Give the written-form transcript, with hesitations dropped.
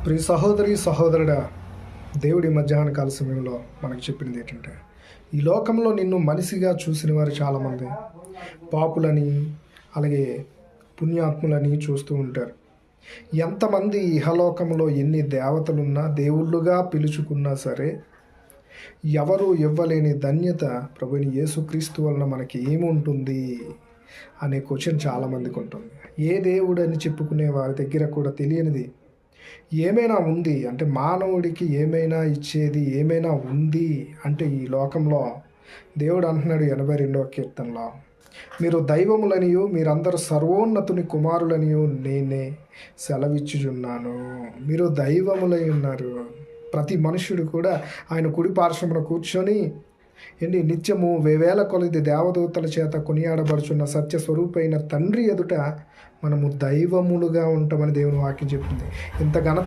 ప్రియ సహోదరి సహోదరుడా, దేవుడి మధ్యాహ్న కాల సమయంలో మనకు చెప్పింది ఏంటంటే, ఈ లోకంలో నిన్ను మనిషిగా చూసిన వారు చాలామంది పాపులని, అలాగే పుణ్యాత్ములని చూస్తూ ఉంటారు. ఎంతమంది ఇహలోకంలో ఎన్ని దేవతలున్నా, దేవుళ్ళుగా పిలుచుకున్నా సరే, ఎవరు ఇవ్వలేని ధన్యత ప్రభువైన యేసుక్రీస్తు వలన మనకి ఏముంటుంది అనే క్వశ్చన్ చాలామందికి ఉంటుంది. ఏ దేవుడు అని చెప్పుకునే వారి దగ్గర కూడా తెలియనిది ఏమైనా ఉంది అంటే, మానవుడికి ఏమైనా ఇచ్చేది ఏమైనా ఉంది అంటే ఈ లోకంలో దేవుడు అంటున్నాడు 82వ కీర్తనలో, మీరు దైవములనియు మీరందరూ సర్వోన్నతుని కుమారులనియు నేనే సెలవిచ్చుచున్నాను. మీరు దైవములై ఉన్నారు. ప్రతి మనుష్యుడు కూడా ఆయన కుడి పార్శ్వమున కూర్చొని నిత్యము వేవేల కొలది దేవదూతల చేత కొనియాడబడుచున్న సత్య స్వరూపైన తండ్రి ఎదుట మనము దైవములుగా ఉంటామని దేవుని వాక్యం చెప్తుంది. ఇంత ఘన